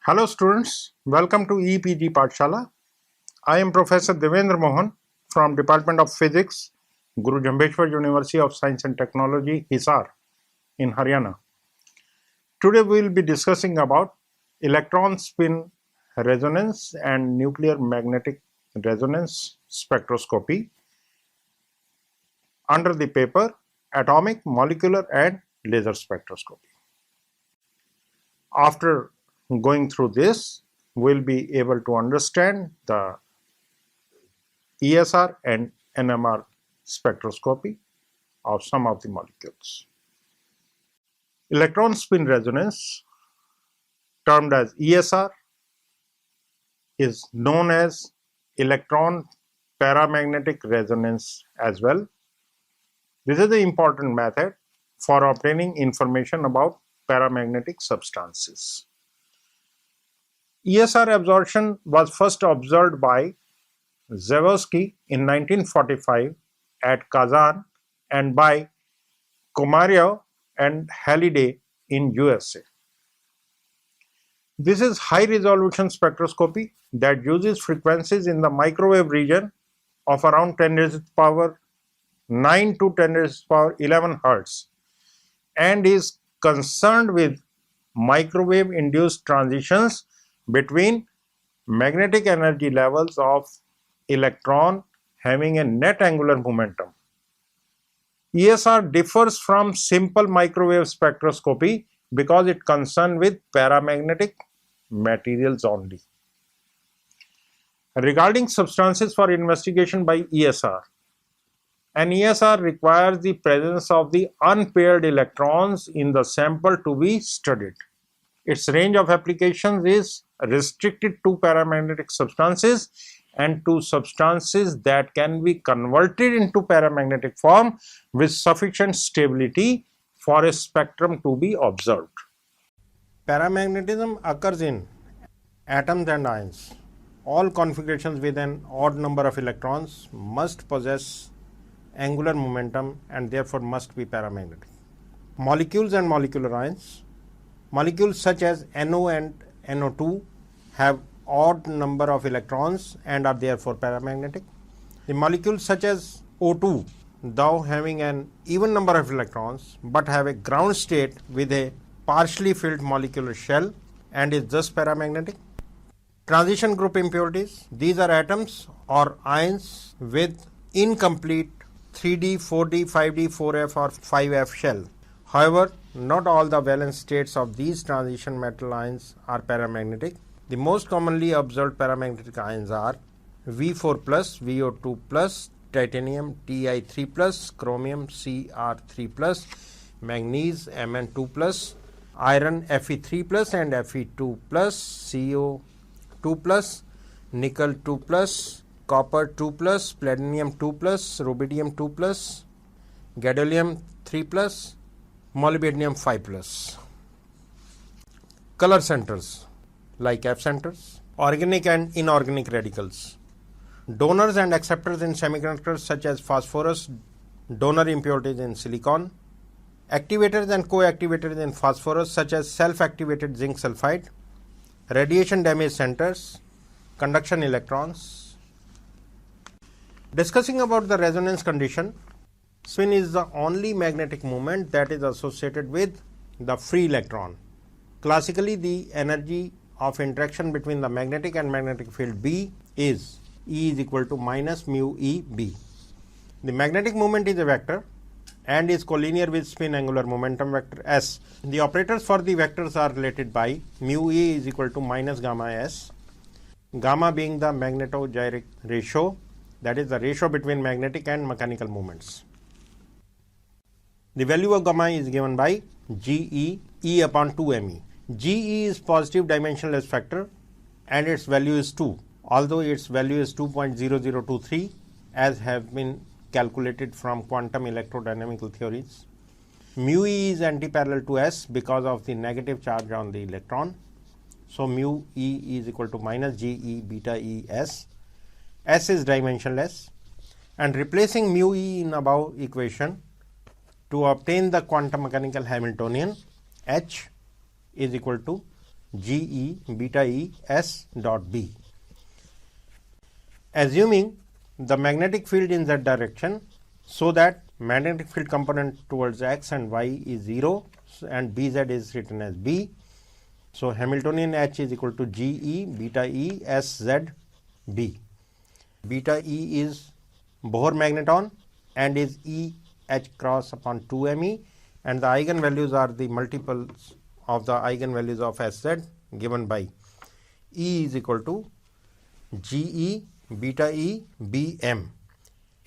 Hello students, welcome to EPG Pathshala. I am Professor Devendra Mohan from Department of Physics, Guru Jambheshwar University of Science and Technology, Hisar in Haryana. Today we will be discussing about electron spin resonance and nuclear magnetic resonance spectroscopy under the paper Atomic, Molecular and Laser Spectroscopy. After going through this, we'll be able to understand the ESR and NMR spectroscopy of some of the molecules. Electron spin resonance, termed as ESR, is known as electron paramagnetic resonance as well. This is the important method for obtaining information about paramagnetic substances. ESR absorption was first observed by Zavorsky in 1945 at Kazan and by Komarov and Halliday in USA. This is high resolution spectroscopy that uses frequencies in the microwave region of around 10 raised to the power 9 to 10 raised to the power 11 Hertz and is concerned with microwave induced transitions between magnetic energy levels of electron having a net angular momentum. ESR differs from simple microwave spectroscopy because it concerns with paramagnetic materials only. Regarding substances for investigation by ESR, an ESR requires the presence of the unpaired electrons in the sample to be studied. Its range of applications is restricted to paramagnetic substances and to substances that can be converted into paramagnetic form with sufficient stability for a spectrum to be observed. Paramagnetism occurs in atoms and ions. All configurations with an odd number of electrons must possess angular momentum and therefore must be paramagnetic. Molecules and molecular ions. Molecules such as NO and NO2 have odd number of electrons and are therefore paramagnetic. The molecules such as O2, though having an even number of electrons but have a ground state with a partially filled molecular shell and is thus paramagnetic. Transition group impurities. These are atoms or ions with incomplete 3D, 4D, 5D, 4F or 5F shell. However, not all the valence states of these transition metal ions are paramagnetic. The most commonly observed paramagnetic ions are V4+, VO2+, titanium Ti3+, chromium Cr3+, manganese Mn2+, iron Fe3+, and Fe2+, CO2+, nickel 2+, copper 2+, platinum 2+, rubidium 2+, gadolinium 3+, molybdenum 5+. Color centers like F centers, organic and inorganic radicals. Donors and acceptors in semiconductors such as phosphorus, donor impurities in silicon. Activators and co-activators in phosphorus such as self-activated zinc sulfide. Radiation damage centers, conduction electrons. Discussing about the resonance condition, spin is the only magnetic moment that is associated with the free electron. Classically, the energy of interaction between the magnetic and magnetic field B is E is equal to minus mu E B. The magnetic moment is a vector and is collinear with spin angular momentum vector S. The operators for the vectors are related by mu E is equal to minus gamma S, gamma being the magneto-gyric ratio, that is the ratio between magnetic and mechanical moments. The value of gamma is given by GE E upon 2me. GE is positive dimensionless factor and its value is 2, although its value is 2.0023 as have been calculated from quantum electrodynamical theories. Mu E is antiparallel to S because of the negative charge on the electron. So mu E is equal to minus GE beta E S. S is dimensionless, and replacing mu E in above equation to obtain the quantum mechanical Hamiltonian, H is equal to GE beta E S dot B. Assuming the magnetic field in that direction, so that magnetic field component towards X and Y is 0 and Bz is written as B. So Hamiltonian H is equal to GE beta E S Z B. Beta E is Bohr magneton and is E H cross upon 2me, and the eigenvalues are the multiples of the eigenvalues of Sz given by E is equal to GE beta E Bm.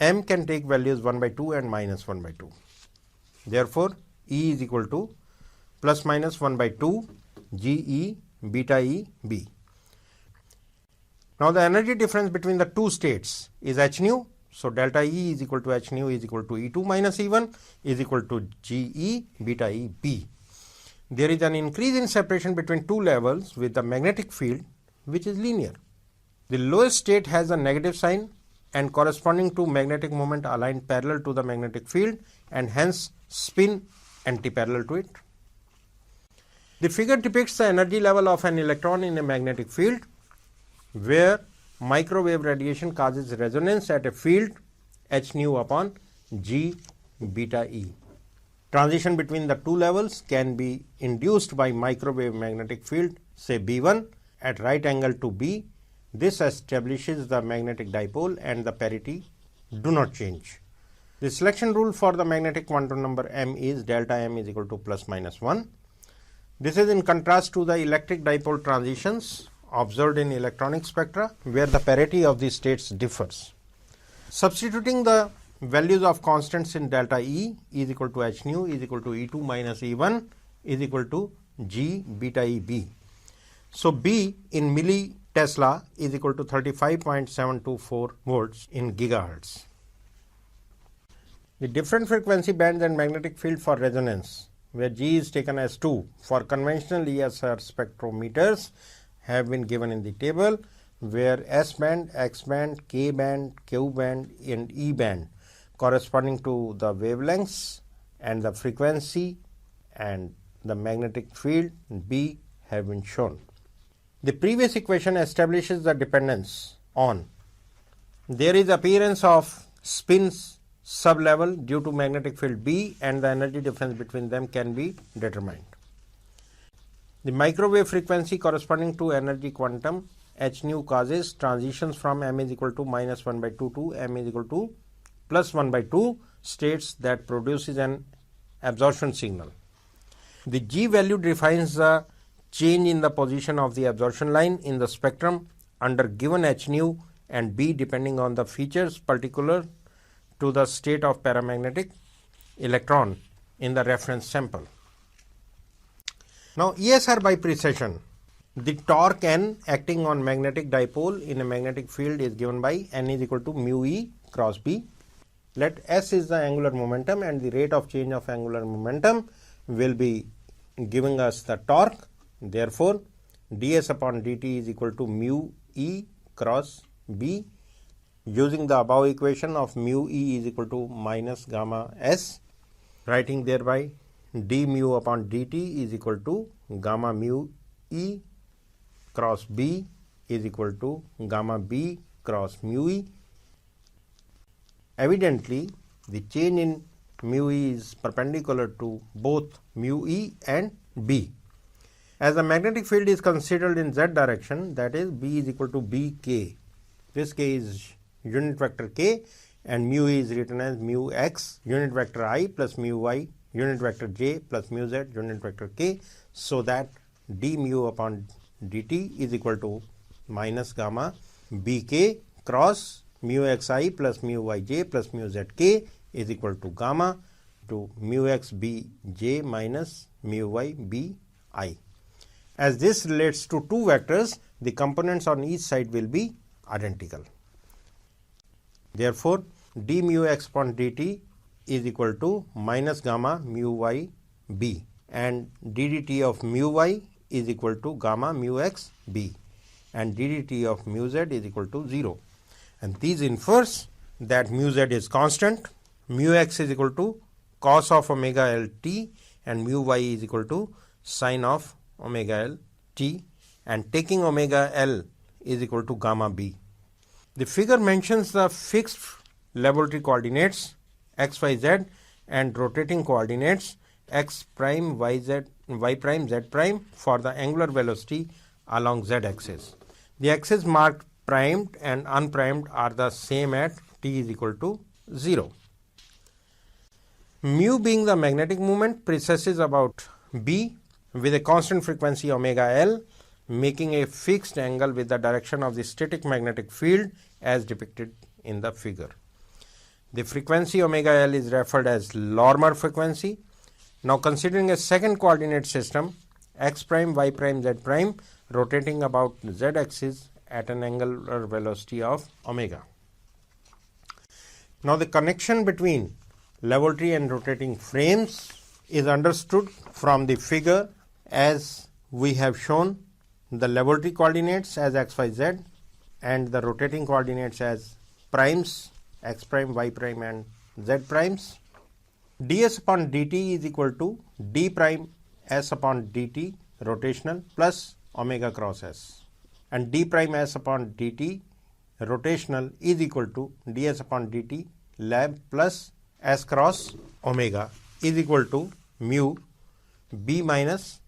M can take values 1 by 2 and minus 1 by 2. Therefore, E is equal to plus minus 1 by 2 GE beta E B. Now, the energy difference between the two states is h nu. So, delta E is equal to h nu is equal to E2 minus E1 is equal to GE beta E B. There is an increase in separation between two levels with the magnetic field which is linear. The lowest state has a negative sign and corresponding to magnetic moment aligned parallel to the magnetic field and hence spin antiparallel to it. The figure depicts the energy level of an electron in a magnetic field where microwave radiation causes resonance at a field h nu upon G beta E. Transition between the two levels can be induced by microwave magnetic field, say B1, at right angle to B. This establishes the magnetic dipole and the parity do not change. The selection rule for the magnetic quantum number M is delta M is equal to plus minus 1. This is in contrast to the electric dipole transitions observed in electronic spectra where the parity of the states differs. Substituting the values of constants in delta E is equal to h nu is equal to E2 minus E1 is equal to G beta E B. So, B in milli Tesla is equal to 35.724 volts in gigahertz. The different frequency bands and magnetic field for resonance, where G is taken as 2 for conventional ESR spectrometers, have been given in the table, where S band, X band, K band, Q band and E band corresponding to the wavelengths and the frequency and the magnetic field B have been shown. The previous equation establishes the dependence on there is appearance of spins sublevel due to magnetic field B and the energy difference between them can be determined. The microwave frequency corresponding to energy quantum h nu causes transitions from m is equal to minus 1 by 2 to m is equal to plus 1 by 2 states that produces an absorption signal. The G value defines the change in the position of the absorption line in the spectrum under given h nu and B depending on the features particular to the state of paramagnetic electron in the reference sample. Now, ESR by precession. The torque N acting on magnetic dipole in a magnetic field is given by N is equal to mu E cross B. Let S is the angular momentum and the rate of change of angular momentum will be giving us the torque. Therefore, ds upon dt is equal to mu E cross B. Using the above equation of mu E is equal to minus gamma S, writing thereby d mu upon dt is equal to gamma mu E cross B is equal to gamma B cross mu E. Evidently, the change in mu E is perpendicular to both mu E and B. As the magnetic field is considered in z direction, that is B is equal to Bk. This k is unit vector k and mu E is written as mu x unit vector I plus mu y unit vector j plus mu z unit vector k, so that d mu upon dt is equal to minus gamma Bk cross mu xi plus mu yj plus mu zk is equal to gamma to mu x bj minus mu y bi. As this relates to two vectors, the components on each side will be identical. Therefore, d mu x upon dt is equal to minus gamma mu y b and ddt of mu y is equal to gamma mu x b and ddt of mu z is equal to 0. And these infers that mu z is constant, mu x is equal to cos of omega l t and mu y is equal to sin of omega l t and taking omega L is equal to gamma b. The figure mentions the fixed laboratory coordinates x, y, z and rotating coordinates x prime, y, z, y prime, z prime for the angular velocity along z axis. The axes marked primed and unprimed are the same at t is equal to 0. Mu being the magnetic moment precesses about b with a constant frequency omega L, making a fixed angle with the direction of the static magnetic field as depicted in the figure. The frequency omega L is referred as Larmor frequency. Now considering a second coordinate system x prime, y prime, z prime rotating about z axis at an angular velocity of omega. Now the connection between laboratory and rotating frames is understood from the figure as we have shown the laboratory coordinates as x, y, z and the rotating coordinates as primes x prime, y prime and z primes. ds upon dt is equal to d prime s upon dt rotational plus omega cross s, and d prime s upon dt rotational is equal to ds upon dt lab plus s cross omega is equal to mu b minus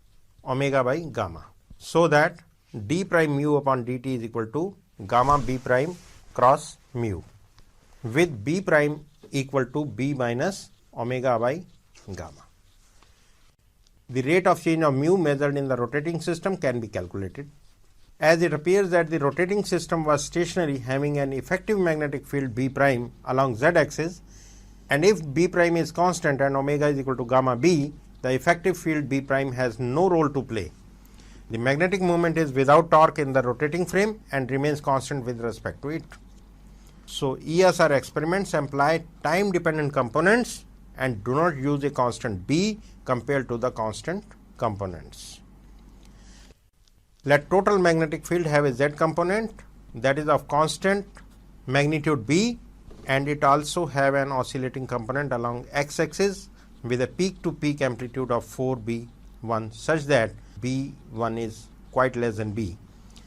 omega by gamma, so that d prime mu upon dt is equal to gamma b prime cross mu, with b prime equal to b minus omega by gamma. The rate of change of mu measured in the rotating system can be calculated. As it appears that the rotating system was stationary, having an effective magnetic field b prime along z axis, and if b prime is constant and omega is equal to gamma b, the effective field b prime has no role to play. The magnetic moment is without torque in the rotating frame and remains constant with respect to it. So ESR experiments imply time dependent components and do not use a constant b compared to the constant components. Let total magnetic field have a z component that is of constant magnitude b, and it also have an oscillating component along x axis with a peak to peak amplitude of 4b1 such that b1 is quite less than b.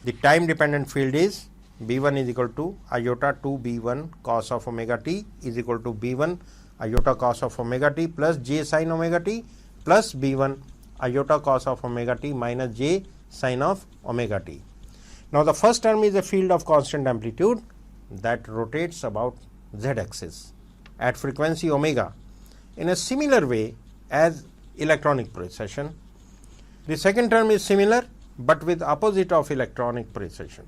The time dependent field is b1 is equal to iota 2 b1 cos of omega t is equal to b1 iota cos of omega t plus j sin omega t plus b1 iota cos of omega t minus j sin of omega t. Now the first term is a field of constant amplitude that rotates about z axis at frequency omega in a similar way as electronic precession. The second term is similar but with opposite of electronic precession.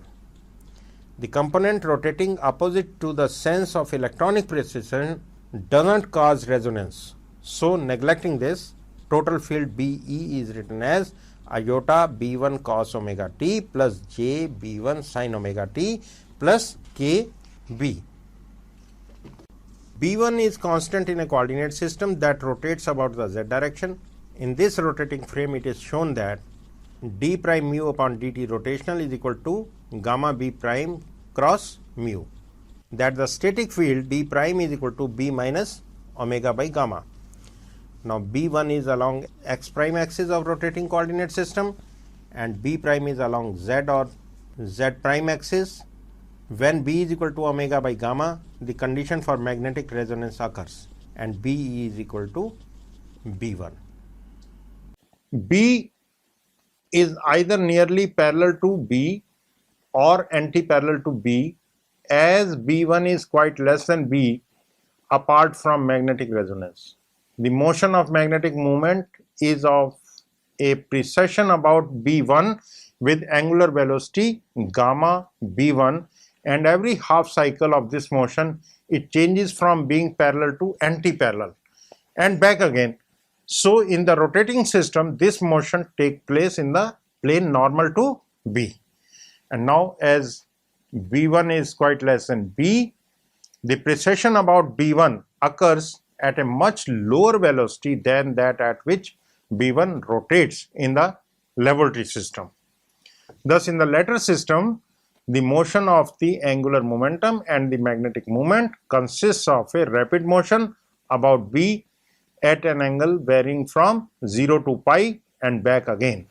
The component rotating opposite to the sense of electronic precession does not cause resonance. So neglecting this, total field BE is written as iota B1 cos omega t plus j B1 sin omega t plus KB. B1 is constant in a coordinate system that rotates about the z direction. In this rotating frame, it is shown that d prime mu upon dt rotational is equal to gamma b prime cross mu, that the static field d prime is equal to b minus omega by gamma. Now b1 is along x prime axis of rotating coordinate system and b prime is along z or z prime axis. When b is equal to omega by gamma, the condition for magnetic resonance occurs and b is equal to b1. B is either nearly parallel to B or anti-parallel to B, as B1 is quite less than B apart from magnetic resonance. The motion of magnetic moment is of a precession about B1 with angular velocity gamma B1, and every half cycle of this motion it changes from being parallel to anti-parallel and back again. So in the rotating system, this motion takes place in the plane normal to B. And now as B1 is quite less than B, the precession about B1 occurs at a much lower velocity than that at which B1 rotates in the laboratory system. Thus in the latter system, the motion of the angular momentum and the magnetic moment consists of a rapid motion about B at an angle varying from 0 to pi and back again.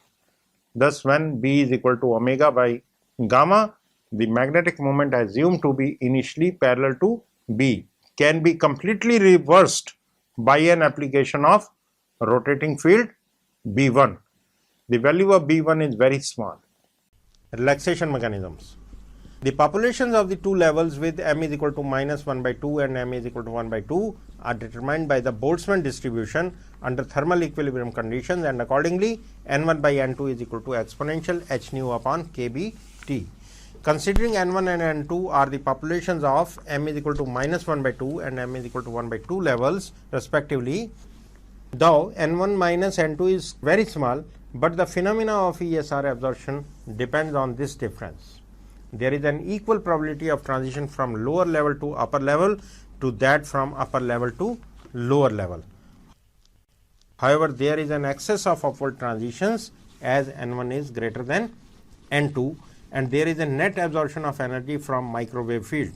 Thus, when B is equal to omega by gamma, the magnetic moment assumed to be initially parallel to B can be completely reversed by an application of rotating field B1. The value of B1 is very small. Relaxation mechanisms. The populations of the two levels with m is equal to minus 1 by 2 and m is equal to 1 by 2 are determined by the Boltzmann distribution under thermal equilibrium conditions, and accordingly n1 by n2 is equal to exponential h nu upon kBt. Considering n1 and n2 are the populations of m is equal to minus 1 by 2 and m is equal to 1 by 2 levels respectively, though n1 minus n2 is very small, but the phenomena of ESR absorption depends on this difference. There is an equal probability of transition from lower level to upper level to that from upper level to lower level. However, there is an excess of upward transitions as n1 is greater than n2, and there is a net absorption of energy from microwave field.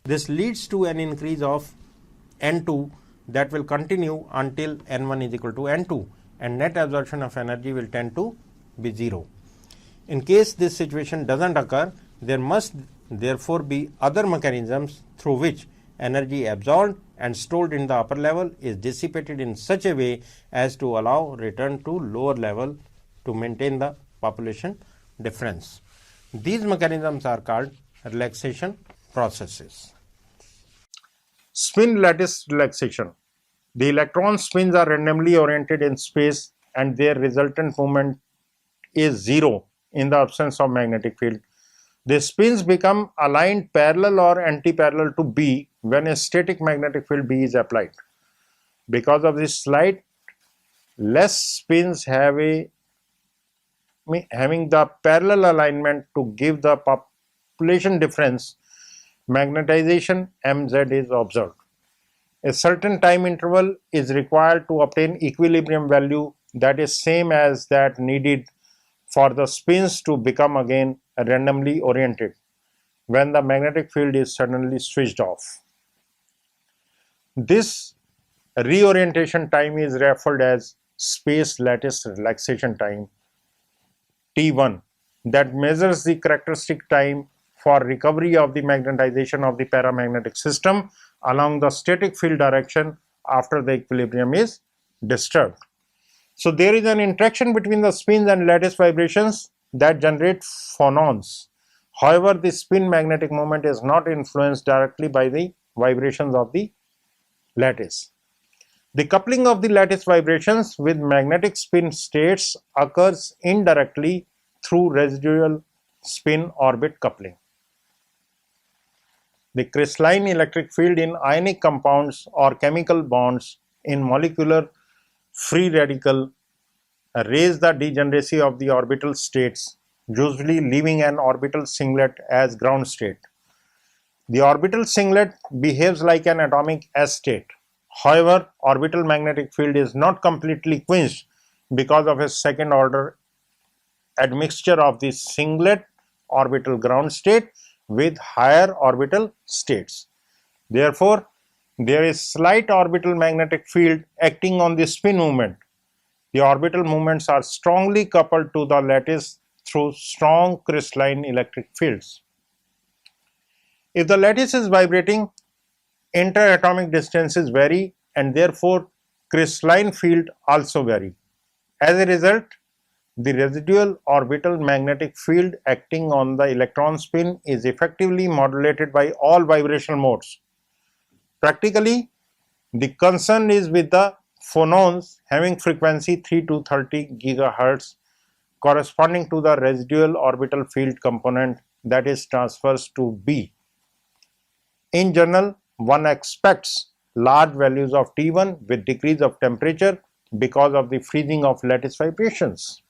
This leads to an increase of n2 that will continue until n1 is equal to n2, and net absorption of energy will tend to be 0. In case this situation doesn't occur, there must therefore be other mechanisms through which energy absorbed and stored in the upper level is dissipated in such a way as to allow return to lower level to maintain the population difference. These mechanisms are called relaxation processes. Spin lattice relaxation. The electron spins are randomly oriented in space and their resultant moment is 0 in the absence of magnetic field. The spins become aligned parallel or anti-parallel to B when a static magnetic field B is applied. Because of this slight less spins having the parallel alignment to give the population difference, magnetization mz is observed. A certain time interval is required to obtain equilibrium value that is same as that needed for the spins to become again randomly oriented when the magnetic field is suddenly switched off. This reorientation time is referred as space lattice relaxation time T1, that measures the characteristic time for recovery of the magnetization of the paramagnetic system along the static field direction after the equilibrium is disturbed. So there is an interaction between the spins and lattice vibrations that generate phonons. However, the spin magnetic moment is not influenced directly by the vibrations of the lattice. The coupling of the lattice vibrations with magnetic spin states occurs indirectly through residual spin orbit coupling. The crystalline electric field in ionic compounds or chemical bonds in molecular free radical raise the degeneracy of the orbital states, usually leaving an orbital singlet as ground state. The orbital singlet behaves like an atomic S state. However, orbital magnetic field is not completely quenched because of a second order admixture of the singlet orbital ground state with higher orbital states. Therefore, there is slight orbital magnetic field acting on the spin movement. The orbital movements are strongly coupled to the lattice through strong crystalline electric fields. If the lattice is vibrating, interatomic distances vary and therefore crystalline field also vary. As a result, the residual orbital magnetic field acting on the electron spin is effectively modulated by all vibrational modes. Practically, the concern is with the phonons having frequency 3 to 30 GHz corresponding to the residual orbital field component that is transversed to B. In general, one expects large values of T1 with decrease of temperature because of the freezing of lattice vibrations.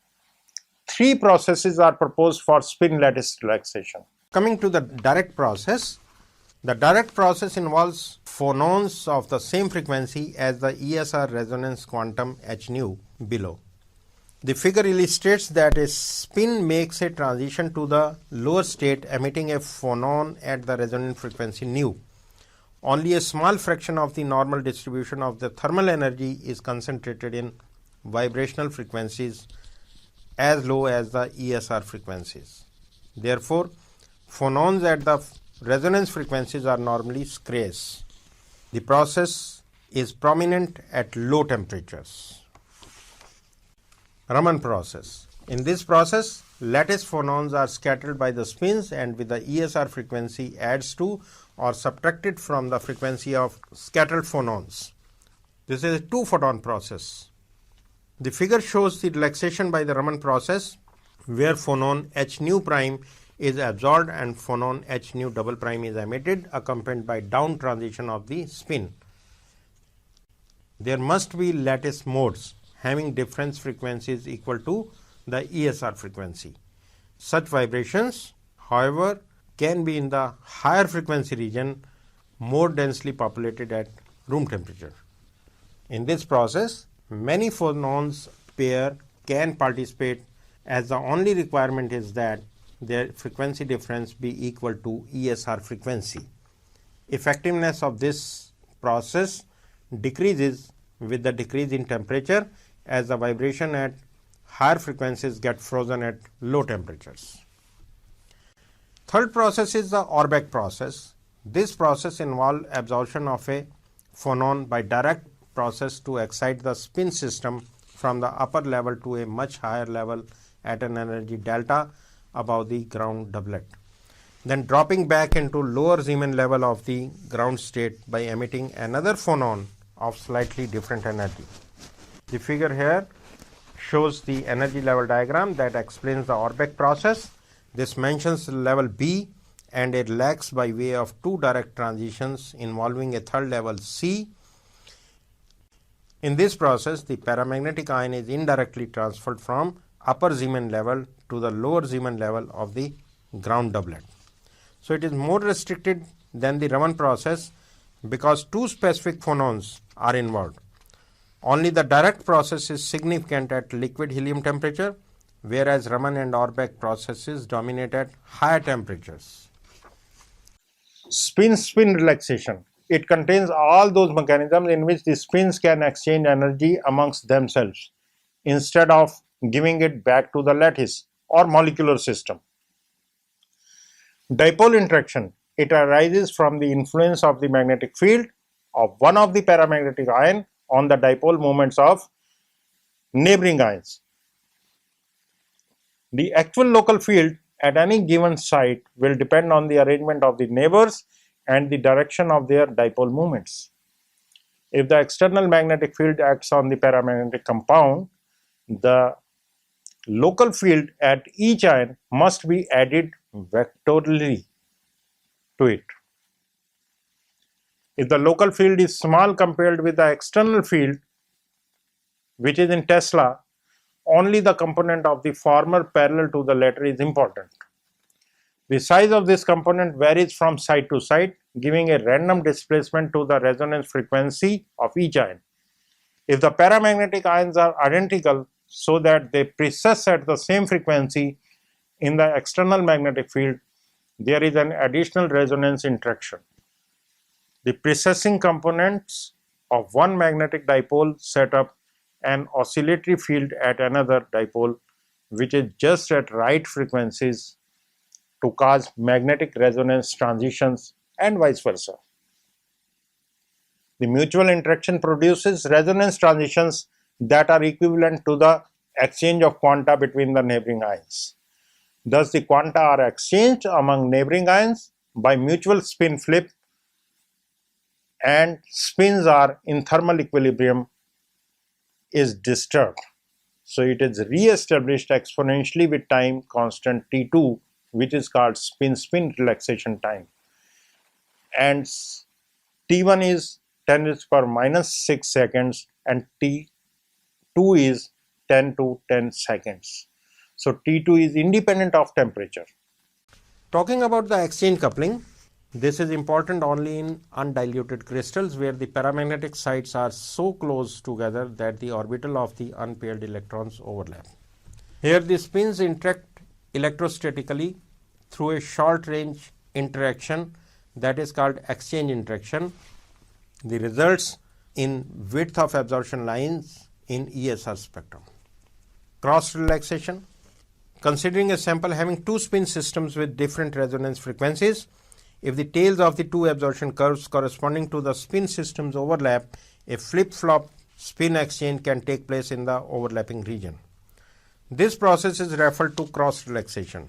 3 processes are proposed for spin lattice relaxation. Coming to the direct process, the direct process involves phonons of the same frequency as the ESR resonance quantum h nu below. The figure illustrates that a spin makes a transition to the lower state emitting a phonon at the resonant frequency nu. Only a small fraction of the normal distribution of the thermal energy is concentrated in vibrational frequencies as low as the ESR frequencies. Therefore, phonons at the resonance frequencies are normally scarce. The process is prominent at low temperatures. Raman process. In this process, lattice phonons are scattered by the spins and with the ESR frequency adds to or subtracted from the frequency of scattered phonons. This is a two-photon process. The figure shows the relaxation by the Raman process where phonon H nu prime is absorbed and phonon H nu double prime is emitted, accompanied by down transition of the spin. There must be lattice modes having difference frequencies equal to the ESR frequency. Such vibrations, however, can be in the higher frequency region more densely populated at room temperature. In this process, many phonons pair can participate, as the only requirement is that their frequency difference be equal to ESR frequency. Effectiveness of this process decreases with the decrease in temperature as the vibration at higher frequencies get frozen at low temperatures. Third process is the Orbeck process. This process involves absorption of a phonon by direct process to excite the spin system from the upper level to a much higher level at an energy delta above the ground doublet, then dropping back into lower Zeeman level of the ground state by emitting another phonon of slightly different energy. The figure here shows the energy level diagram that explains the Orbeck process. This mentions level B and it lacks by way of two direct transitions involving a third level C. In this process, the paramagnetic ion is indirectly transferred from upper Zeeman level to the lower Zeeman level of the ground doublet. So it is more restricted than the Raman process because two specific phonons are involved. Only the direct process is significant at liquid helium temperature, whereas Raman and Orbeck processes dominate at higher temperatures. Spin-spin relaxation. It contains all those mechanisms in which the spins can exchange energy amongst themselves instead of giving it back to the lattice or molecular system. Dipole interaction. It arises from the influence of the magnetic field of one of the paramagnetic ion on the dipole moments of neighboring ions. The actual local field at any given site will depend on the arrangement of the neighbors and the direction of their dipole moments. If the external magnetic field acts on the paramagnetic compound, the local field at each ion must be added vectorially to it. If the local field is small compared with the external field, which is in Tesla, only the component of the former parallel to the latter is important. The size of this component varies from site to site, giving a random displacement to the resonance frequency of each ion. If the paramagnetic ions are identical so that they precess at the same frequency in the external magnetic field, there is an additional resonance interaction. The precessing components of one magnetic dipole set up an oscillatory field at another dipole, which is just at right frequencies to cause magnetic resonance transitions and vice versa. The mutual interaction produces resonance transitions that are equivalent to the exchange of quanta between the neighboring ions. Thus, the quanta are exchanged among neighboring ions by mutual spin flip, and spins are in thermal equilibrium is disturbed. So it is re-established exponentially with time constant T2, which is called spin-spin relaxation time. And T1 is 10 to the power minus 6 seconds and T2 is 10 to 10 seconds. So T2 is independent of temperature. Talking about the exchange coupling, this is important only in undiluted crystals where the paramagnetic sites are so close together that the orbital of the unpaired electrons overlap. Here the spins interact electrostatically through a short range interaction that is called exchange interaction. The results in width of absorption lines in ESR spectrum. Cross relaxation. Considering a sample having two spin systems with different resonance frequencies, if the tails of the two absorption curves corresponding to the spin systems overlap, a flip-flop spin exchange can take place in the overlapping region. This process is referred to cross relaxation.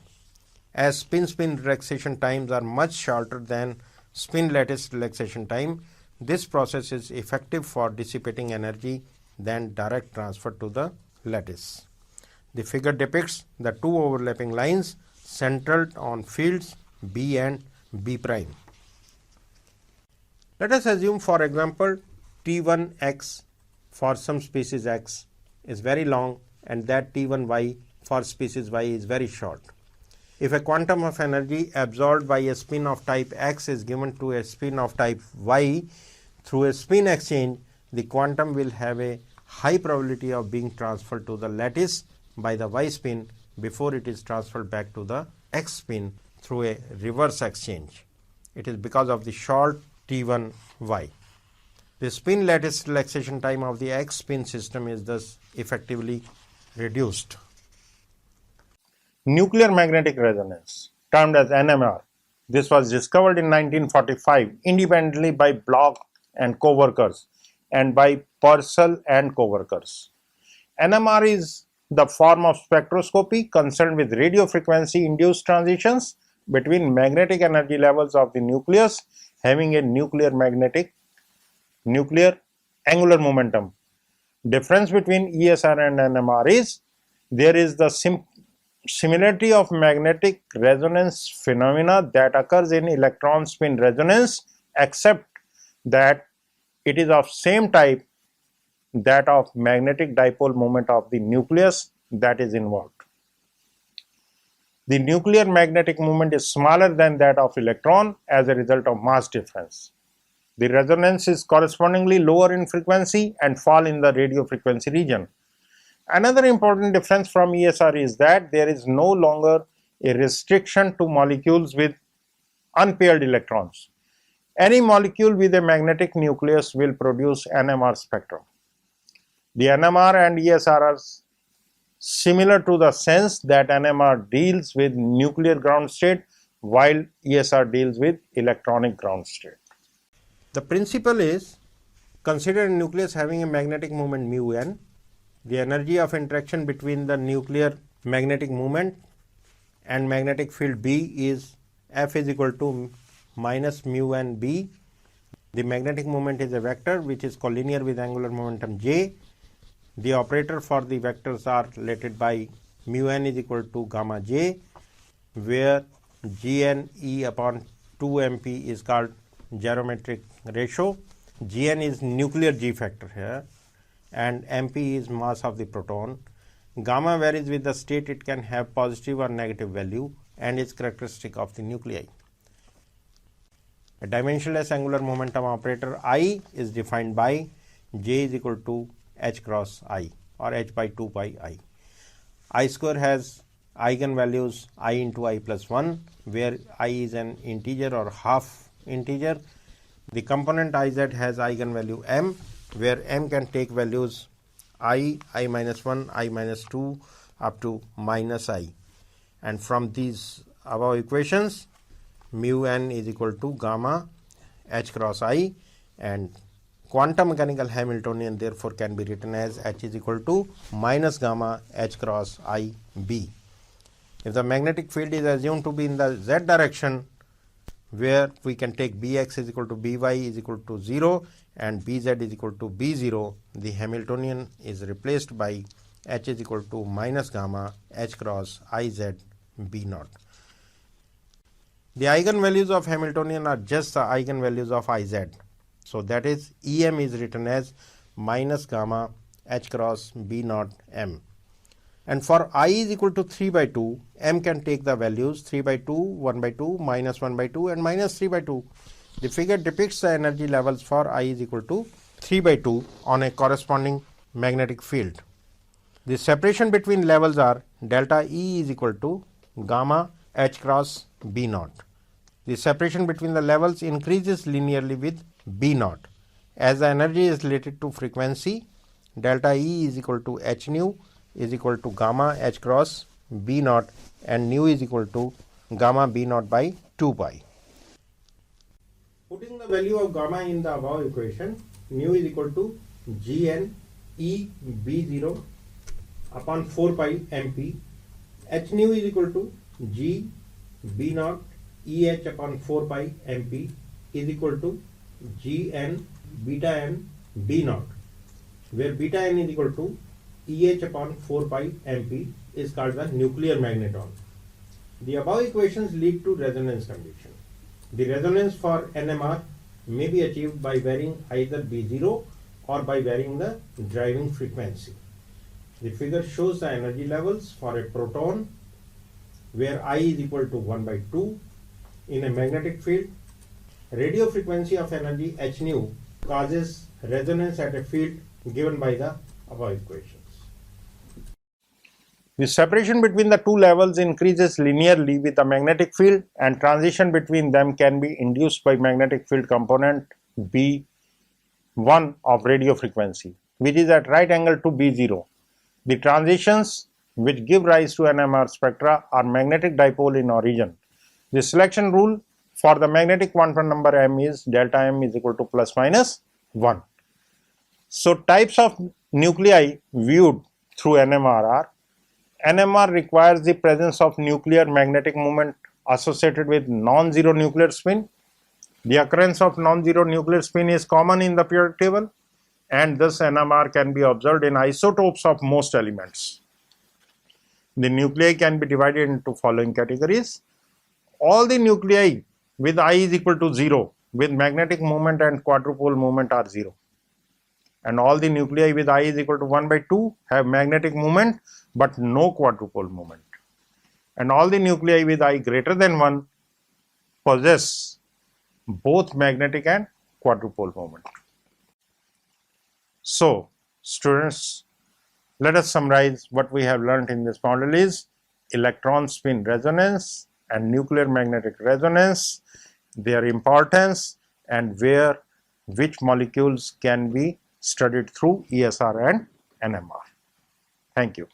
As spin-spin relaxation times are much shorter than spin lattice relaxation time, this process is effective for dissipating energy than direct transfer to the lattice. The figure depicts the two overlapping lines centered on fields B and B prime. Let us assume, for example, T1x for some species x is very long and that T1y for species y is very short. If a quantum of energy absorbed by a spin of type x is given to a spin of type y through a spin exchange, the quantum will have a high probability of being transferred to the lattice by the y spin before it is transferred back to the x spin through a reverse exchange. It is because of the short T1y. The spin lattice relaxation time of the x spin system is thus effectively reduced. Nuclear magnetic resonance, termed as NMR. This was discovered in 1945 independently by Bloch and co-workers and by Purcell and co-workers. NMR is the form of spectroscopy concerned with radio frequency induced transitions between magnetic energy levels of the nucleus having a nuclear angular momentum. Difference between ESR and NMR is there is the similarity of magnetic resonance phenomena that occurs in electron spin resonance, except that it is of same type that of magnetic dipole moment of the nucleus that is involved. The nuclear magnetic moment is smaller than that of electron as a result of mass difference. The resonance is correspondingly lower in frequency and fall in the radio frequency region. Another important difference from ESR is that there is no longer a restriction to molecules with unpaired electrons. Any molecule with a magnetic nucleus will produce NMR spectrum. The NMR and ESR are similar to the sense that NMR deals with nuclear ground state while ESR deals with electronic ground state. The principle is, consider a nucleus having a magnetic moment mu n. The energy of interaction between the nuclear magnetic moment and magnetic field B is F is equal to minus mu n B. The magnetic moment is a vector which is collinear with angular momentum J. The operator for the vectors are related by mu n is equal to gamma j, where Gn E upon 2mp is called geometric ratio. Gn is nuclear G factor here and mp is mass of the proton. Gamma varies with the state, it can have positive or negative value and is characteristic of the nuclei. A dimensionless angular momentum operator I is defined by J is equal to h cross I or h by 2 pi I. I square has eigenvalues I into I plus 1, where I is an integer or half integer. The component Iz has eigenvalue m, where m can take values I minus 1, I minus 2 up to minus I. And from these above equations, mu n is equal to gamma h cross I, and quantum mechanical Hamiltonian therefore can be written as h is equal to minus gamma h cross I b. If the magnetic field is assumed to be in the z direction, where we can take Bx is equal to By is equal to 0 and Bz is equal to B0, the Hamiltonian is replaced by h is equal to minus gamma h cross Iz B naught. The eigenvalues of Hamiltonian are just the eigenvalues of Iz. So that is Em is written as minus gamma h cross B naught m. And for I is equal to 3 by 2, m can take the values 3 by 2, 1 by 2, minus 1 by 2 and minus 3 by 2. The figure depicts the energy levels for I is equal to 3 by 2 on a corresponding magnetic field. The separation between levels are delta E is equal to gamma h cross B naught. The separation between the levels increases linearly with B naught. As the energy is related to frequency, delta E is equal to h nu is equal to gamma H cross B naught and nu is equal to gamma B naught by 2 pi. Putting the value of gamma in the above equation, nu is equal to Gn E B0 upon 4 pi mp. H nu is equal to G B naught EH upon 4 pi mp is equal to Gn beta n B naught, where beta n is equal to EH upon 4 pi mp is called the nuclear magneton. The above equations lead to resonance condition. The resonance for NMR may be achieved by varying either B0 or by varying the driving frequency. The figure shows the energy levels for a proton where I is equal to 1 by 2 in a magnetic field. Radio frequency of energy h nu causes resonance at a field given by the above equations. The separation between the two levels increases linearly with a magnetic field, and transition between them can be induced by magnetic field component B1 of radio frequency, which is at right angle to B0. The transitions which give rise to NMR spectra are magnetic dipole in origin. The selection rule for the magnetic quantum number m is delta m is equal to plus minus 1. So types of nuclei viewed through NMR are: NMR requires the presence of nuclear magnetic moment associated with non-zero nuclear spin. The occurrence of non-zero nuclear spin is common in the periodic table, and thus NMR can be observed in isotopes of most elements. The nuclei can be divided into following categories: all the nuclei with I is equal to 0 with magnetic moment and quadrupole moment are 0. And all the nuclei with I is equal to 1 by 2 have magnetic moment but no quadrupole moment. And all the nuclei with I greater than 1 possess both magnetic and quadrupole moment. So, students, let us summarize what we have learned in this model is electron spin resonance and nuclear magnetic resonance, their importance, and which molecules can be studied through ESR and NMR. Thank you.